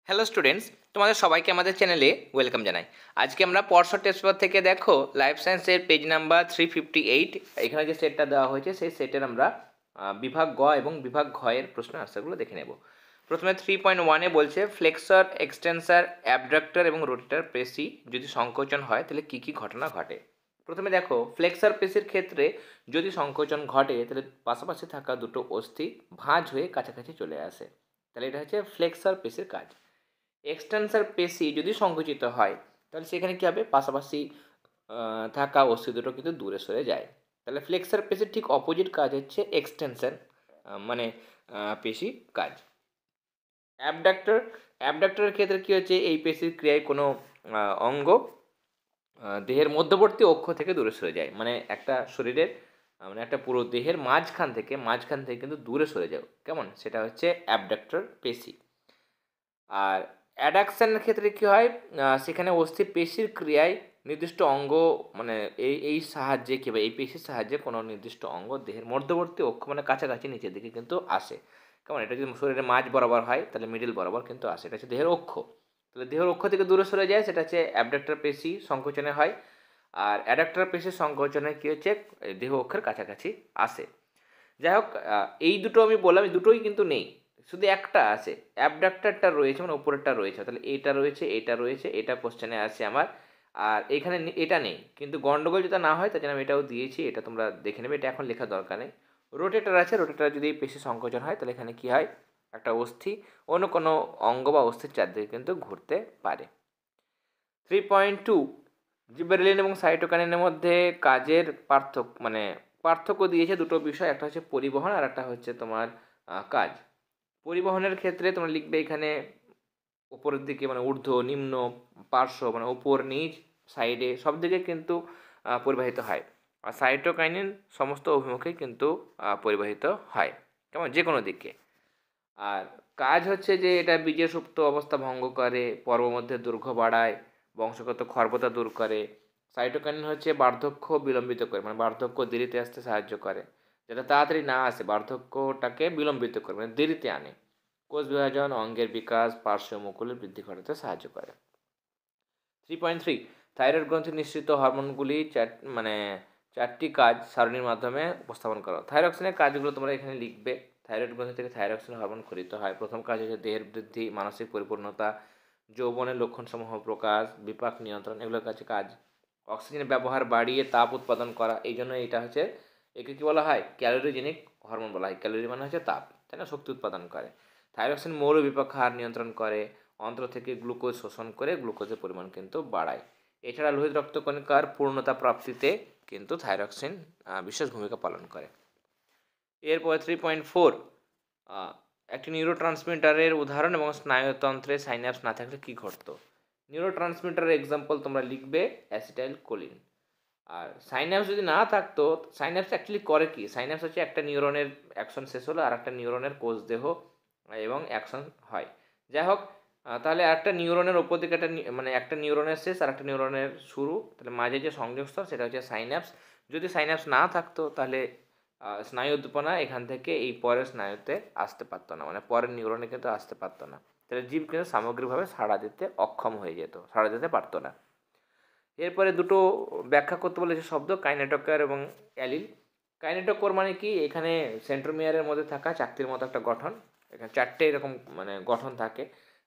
Hello students, তোমাদের সবাইকে আমাদের চ্যানেলে ওয়েলকাম জানাই। আজকে আমরা পরশো টেস্ট পেপার থেকে দেখো লাইফ সায়েন্সের পেজ নাম্বার 358 এখানে যে সেটটা দেওয়া হয়েছে সেই সেটের আমরা বিভাগ গ এবং বিভাগ ঘ এর প্রশ্ন আনসারগুলো দেখে নেব। প্রথমে 3.1-এ বলছে ফ্লেক্সর, এক্সটেন্সার, অ্যাবডাক্টর এবং রোটেটর পেশি যদি সংকোচন হয় তাহলে কী কী ঘটনা ঘটে। প্রথমে দেখো ফ্লেক্সর পেশির ক্ষেত্রে যদি সংকোচন ঘটে তাহলে পাশাপাশি থাকা দুটো অস্থি ভাঁজ হয়ে কাছাকাছি চলে আসে, তাহলে এটা হচ্ছে ফ্লেক্সর পেশির কাজ। এক্সটেন্সার পেশি যদি সংকুচিত হয় তাহলে সেখানে কী হবে, পাশাপাশি থাকা অস্থি দুটো কিন্তু দূরে সরে যায়। তাহলে ফ্লেক্সার পেশির ঠিক অপোজিট কাজ হচ্ছে এক্সটেনশন, মানে পেশি কাজ। অ্যাবডাক্টর অ্যাবডাক্টরের ক্ষেত্রে কী হচ্ছে, এই পেশির ক্রিয়ায় কোনো অঙ্গ দেহের মধ্যবর্তী অক্ষ থেকে দূরে সরে যায়, মানে একটা শরীরের মানে একটা পুরো দেহের মাঝখান থেকে কিন্তু দূরে সরে যাও, কেমন, সেটা হচ্ছে অ্যাবডাক্টর পেশি। আর অ্যাডাকশানের ক্ষেত্রে কী হয়, সেখানে অস্থি পেশির ক্রিয়ায় নির্দিষ্ট অঙ্গ মানে এই সাহায্যে কিংবা এই পেশির সাহায্যে কোনো নির্দিষ্ট অঙ্গ দেহের মধ্যবর্তী অক্ষ মানে কাছাকাছি নিচের দিকে কিন্তু আসে, কেমন, এটা যদি শরীরের মাঝ বরাবর হয় তাহলে মিডিল বরাবর কিন্তু আসে, এটা হচ্ছে দেহের অক্ষ। তাহলে দেহের অক্ষ থেকে দূরে সরে যায়, সেটা হচ্ছে অ্যাবডাক্টর পেশি সংকোচনে হয়। আর অ্যাডাক্টর পেশির সংকোচনে কী হচ্ছে, দেহ অক্ষের কাছাকাছি আসে। যাই হোক, এই দুটো আমি বললাম, এই দুটোই কিন্তু নেই, শুধু একটা আছে, অ্যাবডাক্টরটা রয়েছে মানে উপরেরটা রয়েছে, তাহলে এটা রয়েছে, এটা কোশ্চেনে আছে আমার। আর এখানে এটা নেই, কিন্তু গন্ডগোল যেটা না হয় তার জন্য আমি এটাও দিয়েছি, এটা তোমরা দেখে নেবে, এটা এখন লেখার দরকার নেই। রোটেটর আছে, রোটেটর যদি পেশি সংকোচন হয় তাহলে এখানে কী হয়, একটা অস্থি অন্য কোনো অঙ্গ বা অস্থির চারদিকে কিন্তু ঘুরতে পারে। 3.2, জিবেরেলিন এবং সাইটোকাইনিনের মধ্যে কাজের পার্থক্য দিয়েছে দুটো বিষয়, একটা হচ্ছে পরিবহন আর একটা হচ্ছে তোমার কাজ। পরিবহনের ক্ষেত্রে তোমরা লিখবে এখানে উপরের দিকে মানে ঊর্ধ্ব, নিম্ন, পার্শ্ব মানে উপর নিচ, সাইডে সব দিকে কিন্তু পরিবাহিত হয়। আর সাইটোকাইনিন সমস্ত অভিমুখেই কিন্তু পরিবাহিত হয়, কেমন, যে কোনো দিকে। আর কাজ হচ্ছে যে এটা বীজের সুপ্ত অবস্থা ভঙ্গ করে, পর্বমধ্যে দৈর্ঘ্য বাড়ায়, বংশগত খর্বতা দূর করে। সাইটোকাইনিন হচ্ছে বার্ধক্য বিলম্বিত করে, মানে বার্ধক্য দেরিতে আসতে সাহায্য করে, যাতে তাড়াতাড়ি না আসে বার্ধক্যটাকে বিলম্বিত করে, মানে দেরিতে আনে। কোষ বিভাজন, অঙ্গের বিকাশ, পার্শ্ব মুকুলের বৃদ্ধি ঘটাতে সাহায্য করে। 3.3, থাইরয়েড গ্রন্থি নিঃসৃত হরমোনগুলি চারটি কাজ সারণীর মাধ্যমে উপস্থাপন করো। থাইরক্সিনের কাজগুলো তোমরা এখানে লিখবে। থাইরয়েড গ্রন্থি থেকে থাইরক্সিন হরমোন খরিত হয়। প্রথম কাজ হচ্ছে দেহের বৃদ্ধি, মানসিক পরিপূর্ণতা, যৌবনের লক্ষণসমূহ প্রকাশ, বিপাক নিয়ন্ত্রণ, এগুলোর কাছে কাজ। অক্সিজেনের ব্যবহার বাড়িয়ে তাপ উৎপাদন করা, এই জন্য এটা হচ্ছে, একে কী বলা হয়, ক্যালোরিজেনিক হরমোন বলা হয়। ক্যালোরি মানে হচ্ছে তাপ, তাই না, শক্তি উৎপাদন করে। থাইরক্সিন মৌল বিপাক হার নিয়ন্ত্রণ করে, অন্ত্র থেকে গ্লুকোজ শোষণ করে গ্লুকোজের পরিমাণ কিন্তু বাড়ায়। এছাড়া লোহিত রক্তকণিকার পূর্ণতা প্রাপ্তিতে কিন্তু থাইরক্সিন বিশেষ ভূমিকা পালন করে। এরপরে 3.4, একটি নিউরো ট্রান্সমিটারের উদাহরণ এবং স্নায়ুতন্ত্রে সাইন্যাপস না থাকলে কী ঘটতো। নিউরো ট্রান্সমিটারের এক্সাম্পল তোমরা লিখবে অ্যাসিটাইল কোলিন। আর সাইন্যাপস যদি না থাকতো, সাইন্যাপস অ্যাকচুয়ালি করে কি, সাইন্যাপস হচ্ছে একটা নিউরনের অ্যাকশন শেষ হলো আর একটা নিউরনের কোষ দেহ এবং অ্যাকশন হয়। যাই হোক, তাহলে একটা নিউরনের ওপর দিকে একটা নিউরনের শেষ আর একটা নিউরনের শুরু, তাহলে মাঝে যে সংযোগস্থল সেটা হচ্ছে সাইন্যাপস। যদি সাইন্যাপস না থাকতো তাহলে স্নায়ু উদ্দীপনা এখান থেকে এই পরের স্নায়ুতে আসতে পারতো না, মানে পরের নিউরনে কিন্তু আসতে পারতো না, তাহলে জীব কিন্তু সামগ্রিকভাবে সাড়া দিতে অক্ষম হয়ে যেত, সাড়া দিতে পারতো না। এরপরে দুটো ব্যাখ্যা করতে বলেছে শব্দ, কাইনেটোকর এবং অ্যালিল। কাইনেটোকর মানে কি, এখানে সেন্ট্রোমিয়ারের মধ্যে থাকা চাকতির মতো একটা গঠন, এখানে চারটে এরকম মানে গঠন থাকে,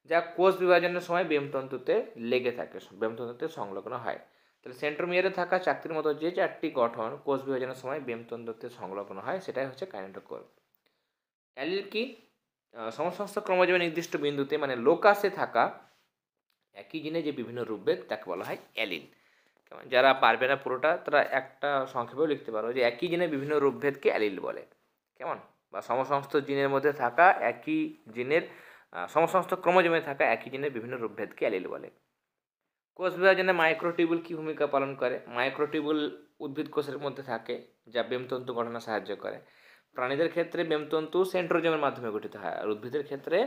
যা কোষ বিভাজনের সময় বেমতন্তুতে লেগে থাকে, বেমতন্তুতে সংলগ্ন হয়। তাহলে সেন্ট্রোমিয়ারে থাকা চাকতির মতো যে চারটি গঠন কোষ বিভাজনের সময় বেমতন্তুতে সংলগ্ন হয় সেটাই হচ্ছে কাইনেটোকর। অ্যালিল কি, সমসংস্থ ক্রোমোজোমের নির্দিষ্ট বিন্দুতে মানে লোকাসে থাকা একই জিনে যে বিভিন্ন রূপভেদ তাকে বলা হয় অ্যালিল। কেমন, যারা পারবে না পুরোটা তারা একটা সংক্ষেপেও লিখতে পারো যে একই জিনের বিভিন্ন রূপভেদকে অ্যালিল বলে, কেমন, বা সমসমস্ত জিনের মধ্যে থাকা একই জিনের সমসমস্ত ক্রোমোজোমে থাকা একই জিনের বিভিন্ন রূপভেদকে অ্যালিল বলে। কোষ বিভাজনে মাইক্রোটিউবুল কী ভূমিকা পালন করে। মাইক্রোটিউবুল উদ্ভিদ কোষের মধ্যে থাকে, যা বেমতন্তু গঠনে সাহায্য করে। প্রাণীদের ক্ষেত্রে বেমতন্তু সেন্ট্রোজোমের মাধ্যমে গঠিত হয়, আর উদ্ভিদের ক্ষেত্রে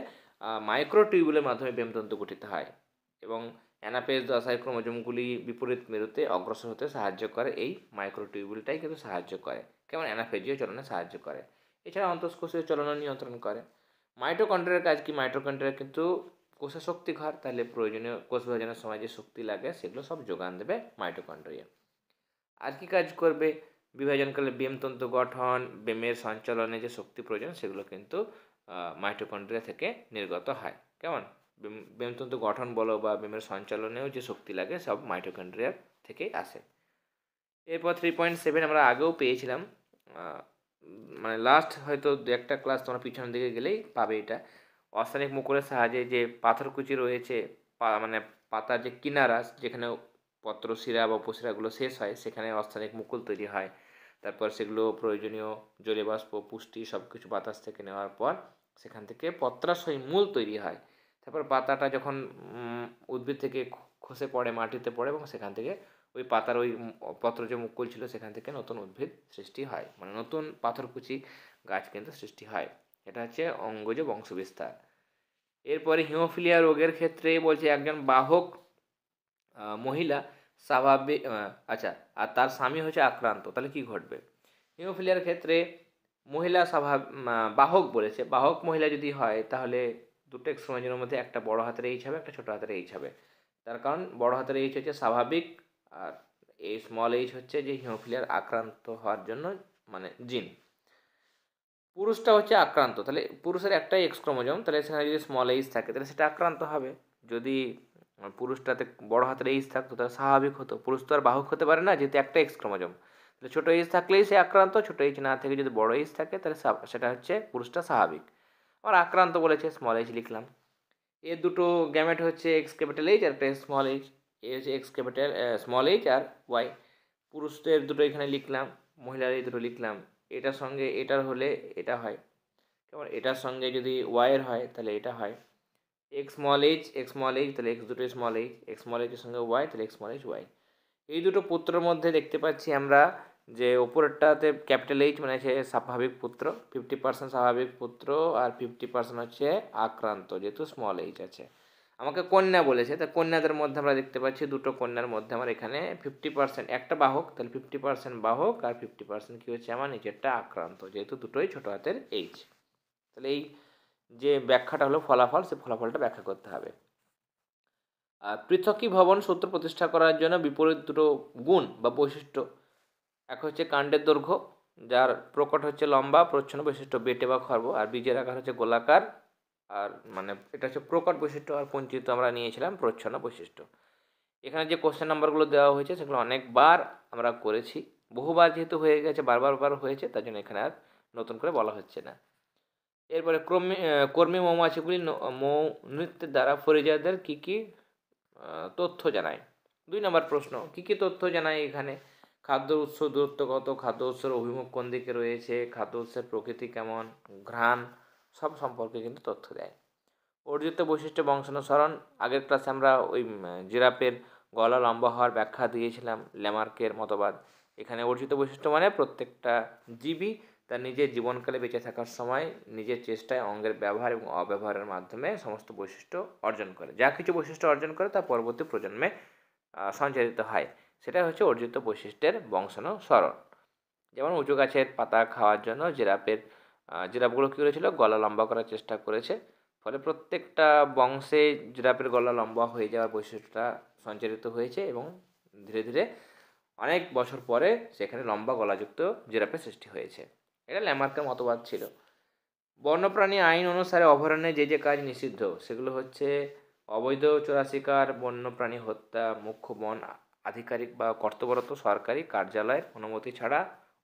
মাইক্রোটিউবুলের মাধ্যমে বেমতন্তু গঠিত হয়। এবং অ্যানাফেজ দশায় ক্রোমোজোমগুলি বিপরীত মেরুতে অগ্রসর হতে সাহায্য করে, এই মাইক্রোটিউবুলটাই কিন্তু সাহায্য করে, কেমন, অ্যানাফেজীয় চলনে সাহায্য করে। এছাড়া অন্তঃকোষীয় চলন নিয়ন্ত্রণ করে। মাইটোকন্ড্রিয়ার কাজ কি, মাইটোকন্ড্রিয়া কিন্তু কোষে শক্তি ঘর, তাহলে প্রয়োজনীয় কোষ বিভাজনের সময় যে শক্তি লাগে সেগুলো সব যোগান দেবে মাইটোকন্ড্রিয়া। আর কি কাজ করবে? বিভাজনকালে ব্যামতন্তু গঠন, ব্যামের সঞ্চালনে যে শক্তি প্রয়োজন সেগুলো কিন্তু মাইটোকন্ড্রিয়া থেকে নির্গত হয়। কেমন? ব্যামতন্তু গঠন বলো বা ব্যামের সঞ্চালনেও যে শক্তি লাগে সব মাইটোকন্ড্রিয়া থেকেই আসে। এরপর 3.7 আমরা আগেও পেয়েছিলাম, মানে লাস্ট হয়তো দু একটা ক্লাস তোমরা পিছনের দিকে গেলেই পাবে এটা। অস্থানিক মুকুলের সাহায্যে যে পাথরকুচি রয়েছে, মানে পাতার যে কিনারা যেখানে পত্রশিরা বা উপশিরাগুলো শেষ হয় সেখানে অস্থানিক মুকুল তৈরি হয়। তারপর সেগুলো প্রয়োজনীয় জলীয় বাষ্প, পুষ্টি সব কিছু বাতাস থেকে নেওয়ার পর সেখান থেকে পত্রাশয় মূল তৈরি হয়। তারপর পাতাটা যখন উদ্ভিদ থেকে খসে পড়ে, মাটিতে পড়ে, এবং সেখান থেকে ওই পাতার ওই পত্র যে মুকুল ছিল সেখান থেকে নতুন উদ্ভিদ সৃষ্টি হয়, মানে নতুন পাথরকুচি গাছ কিন্তু সৃষ্টি হয়। এটা হচ্ছে অঙ্গজ বংশবিস্তার। এরপরে হিমোফিলিয়া রোগের ক্ষেত্রে বলছে একজন বাহক মহিলা স্বাভাবিক, আচ্ছা, আর তার স্বামী হচ্ছে আক্রান্ত, তাহলে কি ঘটবে? হিমোফিলিয়ার ক্ষেত্রে মহিলা বাহক বলেছে, বাহক মহিলা যদি হয় তাহলে দুটো এক্সক্রোমোজোমের মধ্যে একটা বড় হাতের এইচ হবে, একটা ছোটো হাতের এইচ হবে। তার কারণ বড় হাতের এইচ হচ্ছে স্বাভাবিক, আর এই স্মল এইচ হচ্ছে যে হিমোফিলিয়ার আক্রান্ত হওয়ার জন্য মানে জিন। পুরুষটা হচ্ছে আক্রান্ত, তাহলে পুরুষের একটাই এক্স ক্রোমোজোম, তাহলে সেখানে যদি স্মল এইচ থাকে তাহলে সেটা আক্রান্ত হবে। যদি পুরুষটাতে বড় হাতের এইচ থাকতো তাহলে স্বাভাবিক হতো। পুরুষ তো আর বাহক হতে পারে না, যেহেতু একটা এক্স ক্রোমোজোম। তাহলে ছোটো এইচ থাকলেই সে আক্রান্ত, ছোটো এইচ না থেকে যদি বড় এইচ থাকে তাহলে সেটা হচ্ছে পুরুষটা স্বাভাবিক। আর আক্রান্ত বলেছে, স্মল এইচ লিখলাম। এর দুটো গ্যামেট হচ্ছে এক্স ক্যাপিটাল এইচ আর একটা স্মল এইচ। এ হচ্ছে এক্স ক্যাপিটাল স্মল এইচ আর ওয়াই। পুরুষদের দুটো এখানে লিখলাম, মহিলার এই দুটো লিখলাম। এটার সঙ্গে এটার হলে এটা হয়, কেমন? এটার সঙ্গে যদি ওয়াইয়ের হয় তাহলে এটা হয় এক্স স্মল এইচ, তাহলে এক্স দুটো স্মল এইচ, এক্স স্মল এইচের সঙ্গে ওয়াই, তাহলে এক্স স্মল এইচ ওয়াই। এই দুটো পুত্রের মধ্যে দেখতে পাচ্ছি আমরা যে ওপরেরটাতে ক্যাপিটাল এইচ মানে হচ্ছে স্বাভাবিক পুত্র, 50% স্বাভাবিক পুত্র আর 50% হচ্ছে আক্রান্ত, যেহেতু স্মল এইচ আছে। আমাকে কন্যা বলেছে, তা কন্যাদের মধ্যে আমরা দেখতে পাচ্ছি দুটো কন্যার মধ্যে আমার এখানে 50% একটা বাহক, তাহলে 50% বাহক আর 50% কী হচ্ছে আমার নিচেরটা আক্রান্ত, যেহেতু দুটোই ছোটো হাতের এইচ। তাহলে এই যে ব্যাখ্যাটা হলো ফলাফল, সে ফলাফলটা ব্যাখ্যা করতে হবে। পৃথকীভবন সূত্র প্রতিষ্ঠা করার জন্য বিপরীত দুটো গুণ বা বৈশিষ্ট্য, এক হচ্ছে কাণ্ডের দৈর্ঘ্য, যার প্রকট হচ্ছে লম্বা, প্রচ্ছন্ন বৈশিষ্ট্য বেটে বা খর্ব, আর বীজের আকার হচ্ছে গোলাকার, আর মানে এটা হচ্ছে প্রকট বৈশিষ্ট্য, আর পঞ্চিত আমরা নিয়েছিলাম প্রচ্ছন্ন বৈশিষ্ট্য। এখানে যে কোশ্চেন নাম্বারগুলো দেওয়া হয়েছে সেগুলো অনেকবার আমরা করেছি, বহুবার যেহেতু হয়ে গেছে, বারবার হয়েছে, তার জন্য এখানে আর নতুন করে বলা হচ্ছে না। এরপরে কর্মী মৌমাছিগুলি মৌ নৃত্যের দ্বারা পরিযায়ীদের কী কী তথ্য জানায়। 2 নম্বর প্রশ্ন, কী কী তথ্য জানায় এখানে? খাদ্য উৎস দূরত্ব কত, খাদ্য উৎসের অভিমুখ কোন দিকে রয়েছে, খাদ্য উৎসের প্রকৃতি কেমন, ঘ্রাণ, সব সম্পর্কে কিন্তু তথ্য দেয়। অর্জিত বৈশিষ্ট্য বংশানুসরণ, আগের ক্লাসে আমরা ওই জিরাফের গলা লম্বা হওয়ার ব্যাখ্যা দিয়েছিলাম, ল্যামার্কের মতবাদ। এখানে অর্জিত বৈশিষ্ট্য মানে প্রত্যেকটা জীবই তার নিজের জীবনকালে বেঁচে থাকার সময় নিজের চেষ্টায় অঙ্গের ব্যবহার এবং অব্যবহারের মাধ্যমে সমস্ত বৈশিষ্ট্য অর্জন করে, যা কিছু বৈশিষ্ট্য অর্জন করে তা পরবর্তী প্রজন্মে সঞ্চারিত হয়, সেটা হচ্ছে অর্জিত বৈশিষ্ট্যের বংশানুসরণ। যেমন উঁচু গাছের পাতা খাওয়ার জন্য জিরাফগুলো কী করেছিল, গলা লম্বা করার চেষ্টা করেছে, ফলে প্রত্যেকটা বংশে জিরাফের গলা লম্বা হয়ে যাওয়ার বৈশিষ্ট্যটা সঞ্চারিত হয়েছে, এবং ধীরে ধীরে অনেক বছর পরে সেখানে লম্বা গলাযুক্ত জিরাফের সৃষ্টি হয়েছে। এটা ল্যামার্কের মতবাদ ছিল। বন্যপ্রাণী আইন অনুসারে অভয়ারণ্যে যে যে কাজ নিষিদ্ধ সেগুলো হচ্ছে অবৈধ চোরাশিকার, বন্যপ্রাণী হত্যা, মুখ্য বন আধিকারিক বা কর্তব্যরত সরকারি কার্যালয়ের অনুমতি ছাড়া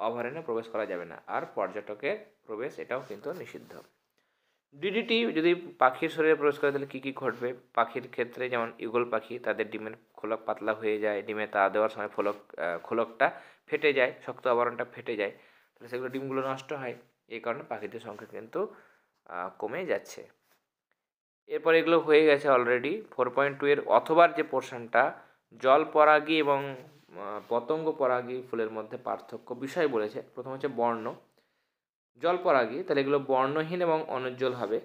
অভয়ারণ্যে প্রবেশ করা যাবে না, আর পর্যটকের প্রবেশ এটাও কিন্তু নিষিদ্ধ। ডিডিটি যদি পাখির শরীরে প্রবেশ করে তাহলে কী কী ঘটবে? পাখির ক্ষেত্রে যেমন ঈগল পাখি, তাদের ডিমের খোলক পাতলা হয়ে যায়, ডিমে তা দেওয়ার সময় খোলকটা ফেটে যায়, শক্ত আবরণটা ফেটে যায়, তাহলে সেগুলো ডিমগুলো নষ্ট হয়। এই কারণে পাখিদের সংখ্যা কিন্তু কমে যাচ্ছে। এরপর এগুলো হয়ে গেছে অলরেডি। 4.2 এর অথবার যে পোর্শনটা, জল পরাগী এবং পতঙ্গ পরাগী ফুলের মধ্যে পার্থক্য বিষয় বলেছে। প্রথম হচ্ছে বর্ণ, জল পরাগী তাহলে এগুলো বর্ণহীন এবং অনুজ্জ্বল হবে,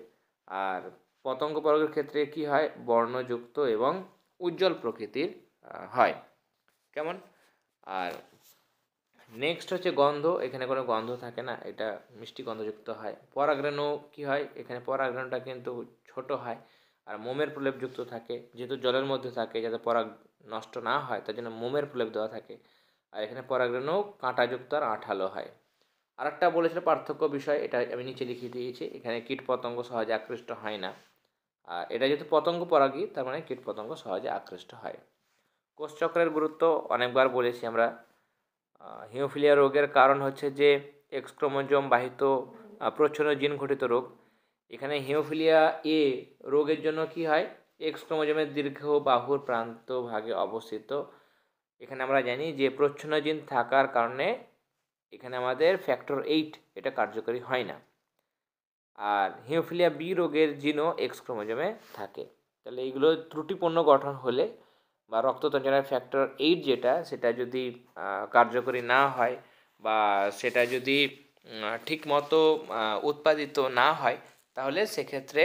আর পতঙ্গ পরাগের ক্ষেত্রে কি হয়, বর্ণযুক্ত এবং উজ্জ্বল প্রকৃতির হয়। কেমন? আর নেক্সট হচ্ছে গন্ধ, এখানে কোনো গন্ধ থাকে না, এটা মিষ্টি গন্ধযুক্ত হয়। পরাগরেণু কি হয়, এখানে পরাগরেণুটা কিন্তু ছোট হয়, আর মোমের প্রলেপযুক্ত থাকে, যেহেতু জলের মধ্যে থাকে যাতে পরাগ নষ্ট না হয় তার জন্য মোমের প্রলেপ দেওয়া থাকে। আর এখানে পরাগরেণু কাঁটাযুক্ত আর আঠালো হয়। আরেকটা বলেছিল পার্থক্য বিষয়, এটা আমি নিচে লিখিয়ে দিয়েছি। এখানে কীটপতঙ্গ সহজে আকৃষ্ট হয় না, আর এটা যেহেতু পতঙ্গ পরাগী তার মানে কীটপতঙ্গ সহজে আকৃষ্ট হয়। কোষচক্রের গুরুত্ব অনেকবার বলেছি আমরা। হিমোফিলিয়া রোগের কারণ হচ্ছে যে এক্স ক্রোমোজোম বাহিত প্রচ্ছন্ন জিন ঘটিত রোগ। এখানে হিমোফিলিয়া এ রোগের জন্য কি হয়, এক্স ক্রোমোজোমের দীর্ঘ বাহুর প্রান্ত ভাগে অবস্থিত। এখানে আমরা জানি যে প্রচ্ছন্ন জিন থাকার কারণে এখানে আমাদের ফ্যাক্টর 8 এটা কার্যকরী হয় না। আর হিমোফিলিয়া বি রোগের জিনও এক্স ক্রোমোজোমে থাকে। তাহলে এইগুলো ত্রুটিপূর্ণ গঠন হলে বা রক্ততঞ্চনের ফ্যাক্টর 8 যেটা সেটা যদি কার্যকরী না হয় বা সেটা যদি ঠিকমতো উৎপাদিত না হয় তাহলে সেক্ষেত্রে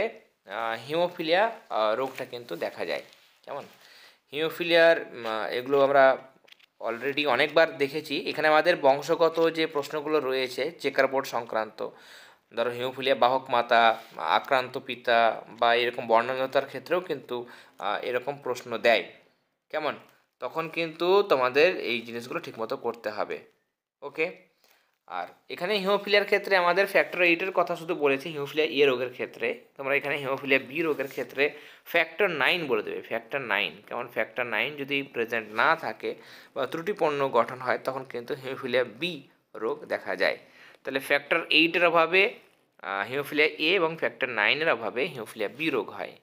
হিমোফিলিয়া রোগটা কিন্তু দেখা যায়। কেমন হিমোফিলিয়ার এগুলো আমরা অলরেডি অনেকবার দেখেছি। এখানে আমাদের বংশগত যে প্রশ্নগুলো রয়েছে চেকার বোর্ড সংক্রান্ত, ধরো হিমোফিলিয়া বাহক মাতা, আক্রান্ত পিতা বা এরকম বর্ণাঢ্যতার ক্ষেত্রেও কিন্তু এরকম প্রশ্ন দেয়। কেমন তখন কিন্তু তোমাদের এই জিনিসগুলো ঠিকমতো করতে হবে। ওকে। আর এখানে হিমোফিলিয়ার ক্ষেত্রে আমাদের ফ্যাক্টর 8-এর কথা শুধু বলেছি হিমোফিলিয়া এ রোগের ক্ষেত্রে। তোমরা এখানে হিমোফিলিয়া বি রোগের ক্ষেত্রে ফ্যাক্টর 9 বলে দেবে, ফ্যাক্টর 9। কেমন ফ্যাক্টর 9 যদি প্রেজেন্ট না থাকে বা ত্রুটিপূর্ণ গঠন হয় তখন কিন্তু হিমোফিলিয়া বি রোগ দেখা যায়। তাহলে ফ্যাক্টর 8-এর অভাবে হিমোফিলিয়া এ এবং ফ্যাক্টর 9-এর অভাবে হিমোফিলিয়া বি রোগ হয়।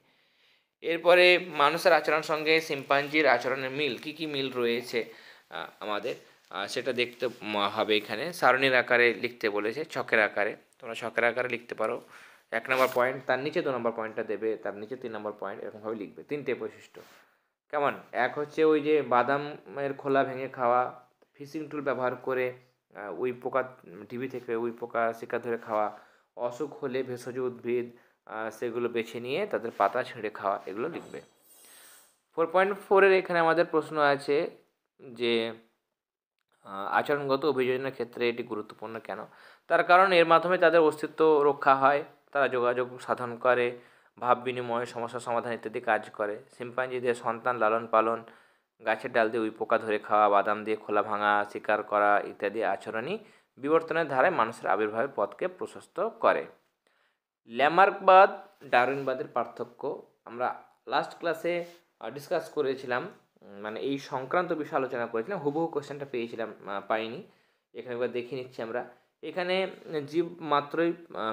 এরপরে মানুষের আচরণ সঙ্গে শিম্পাঞ্জির আচরণের মিল, কী কী মিল রয়েছে আমাদের সেটা দেখতে হবে। এখানে সারণীর আকারে লিখতে বলেছে, ছকের আকারে। তোমরা ছকের আকারে লিখতে পারো। 1 নম্বর পয়েন্ট, তার নিচে 2 নম্বর পয়েন্টটা দেবে, তার নিচে 3 নম্বর পয়েন্ট, এরকমভাবে লিখবে। 3টে বৈশিষ্ট্য। কেমন এক হচ্ছে ওই যে বাদামের খোলা ভেঙে খাওয়া, ফিশিং টুল ব্যবহার করে উই পোকা ঢিবি থেকে উই পোকা শিকার ধরে খাওয়া, অসুখ হলে ভেষজ উদ্ভিদ সেগুলো বেছে নিয়ে তাদের পাতা ছিঁড়ে খাওয়া, এগুলো লিখবে। 4.4-এর এখানে আমাদের প্রশ্ন আছে যে আচরণগত অভিযোজনের ক্ষেত্রে এটি গুরুত্বপূর্ণ কেন। তার কারণ এর মাধ্যমে তাদের অস্তিত্ব রক্ষা হয়, তারা যোগাযোগ সাধন করে, ভাব বিনিময়, সমস্যা সমাধান ইত্যাদি কাজ করে। শিম্পাঞ্জিদের সন্তান লালন পালন, গাছের ডাল দিয়ে উই পোকা ধরে খাওয়া, বাদাম দিয়ে খোলা ভাঙা, শিকার করা ইত্যাদি আচরণই বিবর্তনের ধারায় মানুষের আবির্ভাবের পথকে প্রশস্ত করে। ল্যামার্কবাদ ডারউইনবাদের পার্থক্য আমরা লাস্ট ক্লাসে ডিসকাস করেছিলাম, মানে এই সংক্রান্ত বিষয়ে আলোচনা করেছিলাম। হুবহু কোশ্চেনটা পেয়েছিলাম, পাইনি। এখানে একবার দেখে নিচ্ছি আমরা। এখানে জীব মাত্রই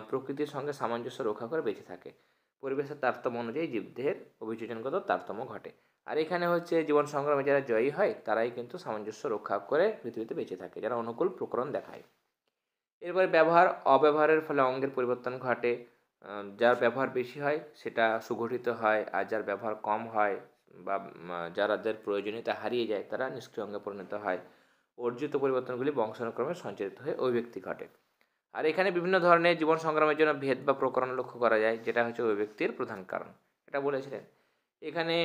প্রকৃতির সঙ্গে সামঞ্জস্য রক্ষা করে বেঁচে থাকে। পরিবেশের তারতম্য অনুযায়ী জীবদেহের অভিযোজনগত তারতম্য ঘটে। আর এখানে হচ্ছে জীবন সংগ্রামে যারা জয়ী হয় তারাই কিন্তু সামঞ্জস্য রক্ষা করে পৃথিবীতে বেঁচে থাকে, যারা অনুকূল প্রকরণ দেখায়। এরপরে ব্যবহার অব্যবহারের ফলে অঙ্গের পরিবর্তন ঘটে। যার ব্যবহার বেশি হয় সেটা সুগঠিত হয়, আর যার ব্যবহার কম হয় বা যাদের প্রয়োজনীয়তা হারিয়ে যায় তারা নিষ্ক্রিয় অঙ্গে পরিণত হয়। অর্জিত পরিবর্তনগুলি বংশানুক্রমে সঞ্চারিত হয়ে অভিব্যক্তি ঘটে। আর এখানে বিভিন্ন ধরনের জীবন সংগ্রামের জন্য ভেদ বা প্রকরণ লক্ষ্য করা যায়, যেটা হচ্ছে অভিব্যক্তির প্রধান কারণ, এটা বলেছিলেন। এখানে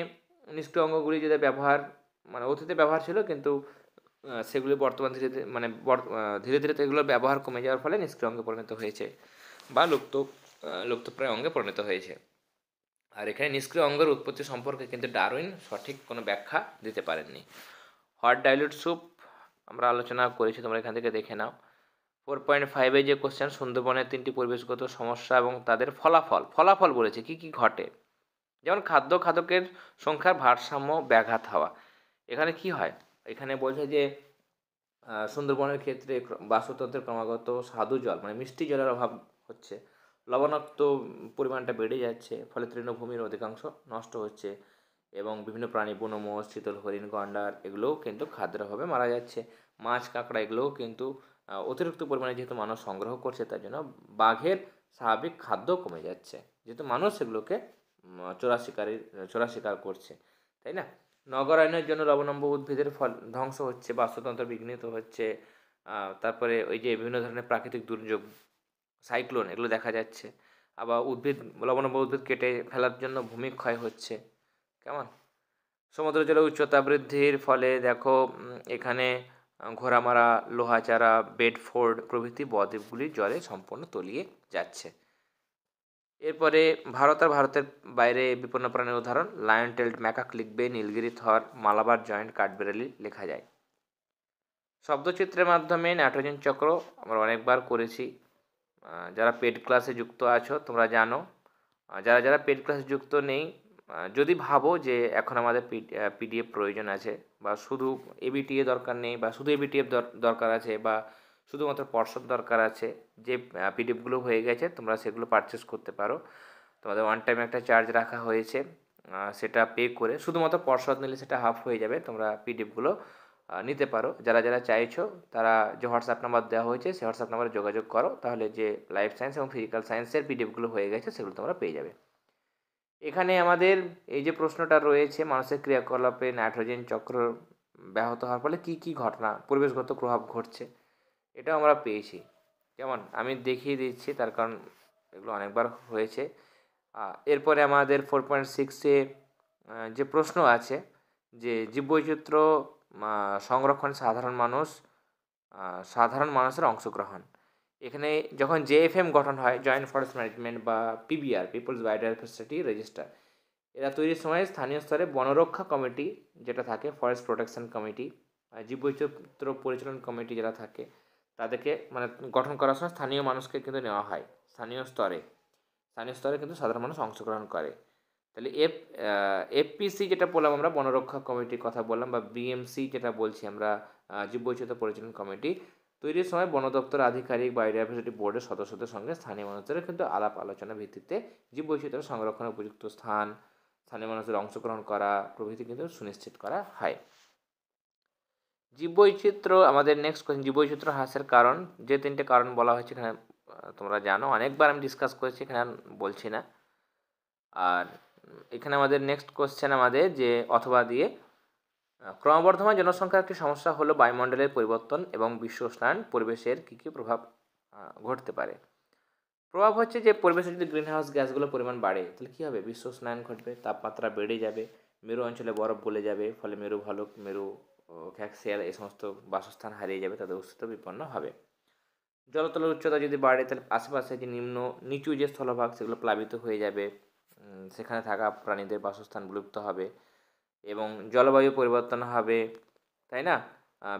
নিষ্ক্রিয় অঙ্গগুলি যেটা ব্যবহার মানে অতীতে ব্যবহার ছিল কিন্তু সেগুলি বর্তমান ধীরে ধীরে মানে ধীরে ধীরে তো এগুলোর ব্যবহার কমে যাওয়ার ফলে নিষ্ক্রিয় অঙ্গে পরিণত হয়েছে বা লুপ্তপ্রায় অঙ্গে পরিণত হয়েছে। আর এখানে নিষ্ক্রিয় অঙ্গের উৎপত্তি সম্পর্কে কিন্তু ডারউইন সঠিক কোনো ব্যাখ্যা দিতে পারেননি। হট ডাইলুট স্যুপ আমরা আলোচনা করেছি, তোমরা এখান থেকে দেখে নাও। 4.5-এ যে কোশ্চেন, সুন্দরবনের 3টি পরিবেশগত সমস্যা এবং তাদের ফলাফল বলেছে কী কী ঘটে। যেমন খাদ্যের সংখ্যার ভারসাম্য ব্যাঘাত হওয়া। এখানে কি হয়, এখানে বলছে যে সুন্দরবনের ক্ষেত্রে বাস্তুতন্ত্রের ক্রমাগত স্বাদু জল মানে মিষ্টি জলের অভাব হচ্ছে, লবণাক্ত পরিমাণটা বেড়ে যাচ্ছে, ফলে তৃণভূমির অধিকাংশ নষ্ট হচ্ছে এবং বিভিন্ন প্রাণী বুনো মোষ, চিতল, হরিণ, গন্ডার এগুলোও কিন্তু খাদ্যের অভাবে মারা যাচ্ছে। মাছ, কাঁকড়া এগুলোও কিন্তু অতিরিক্ত পরিমাণে যেহেতু মানুষ সংগ্রহ করছে তার জন্য বাঘের স্বাভাবিক খাদ্য কমে যাচ্ছে, যেহেতু মানুষ সেগুলোকে চোরা শিকার করছে, তাই না। নগরায়নের জন্য লবণাম্ব উদ্ভিদের ধ্বংস হচ্ছে, বাস্তুতন্ত্র বিঘ্নিত হচ্ছে। তারপরে ওই যে বিভিন্ন ধরনের প্রাকৃতিক দুর্যোগ, সাইক্লোন এগুলো দেখা যাচ্ছে। আবার লবণাম্ব উদ্ভিদ কেটে ফেলার জন্য ভূমিক্ষয় হচ্ছে। কেমন সমুদ্র জলের উচ্চতা বৃদ্ধির ফলে দেখো এখানে ঘোড়ামারা, লোহাচারা, বেডফোর্ড প্রভৃতি বদ্বীপগুলি জলে সম্পূর্ণ তলিয়ে যাচ্ছে। এরপরে ভারত আর ভারতের বাইরে বিপন্ন প্রাণীর উদাহরণ লায়ন টেল্ড ম্যাকাক লিখবে, নীলগিরি থর, মালাবার জয়েন্ট কাঠবেড়ালি লেখা যায়। শব্দচিত্রের মাধ্যমে নাইট্রোজেন চক্র আমরা অনেকবার করেছি। যারা পেড ক্লাসে যুক্ত আছো তোমরা জানো। যারা যারা পেড ক্লাসে যুক্ত নেই, যদি ভাবো যে এখন আমাদের পিডিএফ প্রয়োজন আছে বা শুধু এবিটিএ দরকার নেই বা শুধু এবিটিএফ দরকার আছে বা শুধুমাত্র পর্ষদ দরকার আছে, যে পিডিএফগুলো হয়ে গেছে তোমরা সেগুলো পারচেস করতে পারো। তোমাদের ওয়ান টাইম একটা চার্জ রাখা হয়েছে, সেটা পে করে শুধুমাত্র পর্ষদ নিলে সেটা হাফ হয়ে যাবে, তোমরা পিডিএফগুলো নিতে পারো। যারা যারা চাইছো তারা যে হোয়াটসঅ্যাপ নাম্বার দেওয়া হয়েছে সেই হোয়াটসঅ্যাপ নাম্বারে যোগাযোগ করো, তাহলে যে লাইফ সায়েন্স এবং ফিজিক্যাল সায়েন্সের পিডিএফগুলো হয়ে গেছে সেগুলো তোমরা পেয়ে যাবে। এখানে আমাদের এই যে প্রশ্নটা রয়েছে, মানুষের ক্রিয়াকলাপে নাইট্রোজেন চক্র ব্যাহত হওয়ার ফলে কী কী ঘটনা পরিবেশগত প্রভাব ঘটছে, এটাও আমরা পেয়েছি। যেমন আমি দেখিয়ে দিচ্ছি, তার কারণ এগুলো অনেকবার হয়েছে। এরপরে আমাদের 4.6-এ যে প্রশ্ন আছে যে জীববৈচিত্র্য সংরক্ষণে সাধারণ মানুষের অংশগ্রহণ। এখানে যখন জেএফএম গঠন হয়, জয়েন্ট ফরেস্ট ম্যানেজমেন্ট বা পিবিআর, পিপলস বায়োডাইভার্সিটি রেজিস্টার, এরা তৈরির সময় স্থানীয় স্তরে বনরক্ষা কমিটি যেটা থাকে, ফরেস্ট প্রোটেকশন কমিটি, জীববৈচিত্র্য পরিচালন কমিটি যারা থাকে তাদেরকে মানে গঠন করার সময় স্থানীয় মানুষকে কিন্তু নেওয়া হয়। স্থানীয় স্তরে কিন্তু সাধারণ মানুষ অংশগ্রহণ করে। তাহলে এফপিসি যেটা বললাম আমরা, বনরক্ষা কমিটির কথা বললাম, বা বিএমসি যেটা বলছি আমরা, জীববৈচিত্র্য পরিচালন কমিটি, তৈরির সময় বন দপ্তর আধিকারিক, বায়োডাইভার্সিটি বোর্ডের সদস্যদের সঙ্গে স্থানীয় মানুষদের কিন্তু আলাপ আলোচনা ভিত্তিতে জীববৈচিত্র্য সংরক্ষণের উপযুক্ত স্থান, স্থানীয় মানুষদের অংশগ্রহণ করা প্রভৃতি কিন্তু সুনিশ্চিত করা হয়। জীববৈচিত্র্য আমাদের নেক্সট কোয়েশ্চেন, জীববৈচিত্র্য হ্রাসের কারণ। যে তিনটে কারণ বলা হয়েছে এখানে তোমরা জানো, অনেকবার আমি ডিসকাস করেছি, এখানে বলছি না। আর এখানে আমাদের নেক্সট কোয়েশ্চেন আমাদের যে অথবা দিয়ে, ক্রমবর্ধমান জনসংখ্যার একটি সমস্যা হলো বায়ুমণ্ডলের পরিবর্তন এবং বিশ্ব উষ্ণায়ন পরিবেশের কী কী প্রভাব ঘটতে পারে। প্রভাব হচ্ছে যে পরিবেশে যদি গ্রিন হাউস গ্যাসগুলোর পরিমাণ বাড়ে তাহলে কী হবে, বিশ্ব উষ্ণায়ন ঘটবে, তাপমাত্রা বেড়ে যাবে, মেরু অঞ্চলে বরফ গলে যাবে, ফলে মেরু ভালুক, মেরু খ্যাকশিয়াল এই সমস্ত বাসস্থান হারিয়ে যাবে, তাদের অস্তিত্ব বিপন্ন হবে। জলতলের উচ্চতা যদি বাড়ে তাহলে আশেপাশে যে নিচু যে স্থলভাগ সেগুলো প্লাবিত হয়ে যাবে, সেখানে থাকা প্রাণীদের বাসস্থান বিলুপ্ত হবে এবং জলবায়ু পরিবর্তন হবে, তাই না?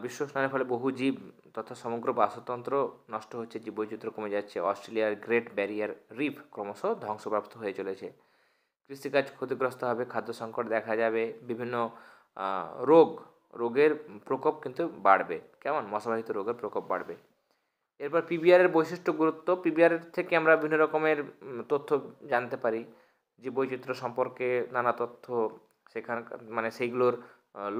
বিশ্ব উষ্ণায়নের ফলে বহু জীব তথা সমগ্র বাস্তুতন্ত্র নষ্ট হচ্ছে, জীববৈচিত্র্য কমে যাচ্ছে, অস্ট্রেলিয়ার গ্রেট ব্যারিয়ার রিফ ক্রমশ ধ্বংসপ্রাপ্ত হয়ে চলেছে, কৃষিকাজ ক্ষতিগ্রস্ত হবে, খাদ্য সংকট দেখা যাবে, বিভিন্ন রোগের প্রকোপ কিন্তু বাড়বে, কেমন মশাবাহিত রোগের প্রকোপ বাড়বে। এরপর পিবিআরের বৈশিষ্ট্য গুরুত্ব। পিবিআর থেকে আমরা বিভিন্ন রকমের তথ্য জানতে পারি, জীববৈচিত্র্য সম্পর্কে নানা তথ্য, সেখানকার মানে সেইগুলোর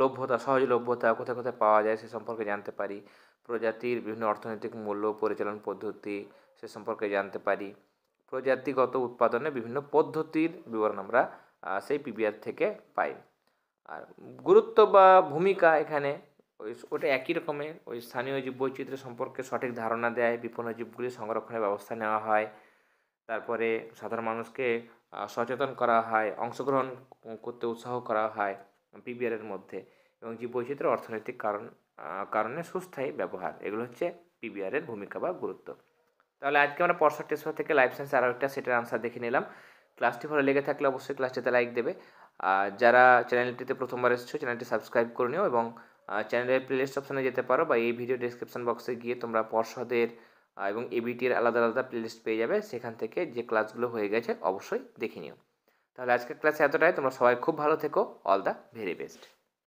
লভ্যতা, সহজ লভ্যতা কোথায় কোথায় পাওয়া যায় সে সম্পর্কে জানতে পারি, প্রজাতির বিভিন্ন অর্থনৈতিক মূল্য, পরিচালন পদ্ধতি সে সম্পর্কে জানতে পারি, প্রজাতিগত উৎপাদনে বিভিন্ন পদ্ধতির বিবরণ আমরা সেই পিবিআর থেকে পাই। আর গুরুত্ব বা ভূমিকা এখানে ওটা একই রকমের, ওই স্থানীয় জীববৈচিত্র্য সম্পর্কে সঠিক ধারণা দেয়, বিপন্ন জীবগুলি সংরক্ষণের ব্যবস্থা নেওয়া হয়, তারপরে সাধারণ মানুষকে সচেতন করা হয়, অংশগ্রহণ করতে উৎসাহ করা হয় পিবিআরের মধ্যে, এবং জীববৈচিত্র্য অর্থনৈতিক কারণে সুস্থায়ী ব্যবহার, এগুলো হচ্ছে পিবিআরের ভূমিকা বা গুরুত্ব। তাহলে আজকে আমরা পরশা টেস্ট থেকে লাইফ সায়েন্স আরও একটা সেটের আনসার দেখে নিলাম। ক্লাসটি ভালো লেগে থাকলে অবশ্যই ক্লাসটিতে লাইক দেবে। যারা চ্যানেলটিতে প্রথমবার এসেছো চ্যানেলটি সাবস্ক্রাইব করে নিও এবং চ্যানেলের প্লেলিস্ট অপশানে যেতে পারো বা এই ভিডিও ডেসক্রিপশন বক্সে গিয়ে তোমরা পর্ষদের এবং এবিটির আলাদা আলাদা প্লেলিস্ট পেয়ে যাবে, সেখান থেকে যে ক্লাসগুলো হয়ে গেছে অবশ্যই দেখে নিও। তাহলে আজকের ক্লাসে এতটাই, তোমরা সবাই খুব ভালো থেকো, অল দ্য ভেরি বেস্ট।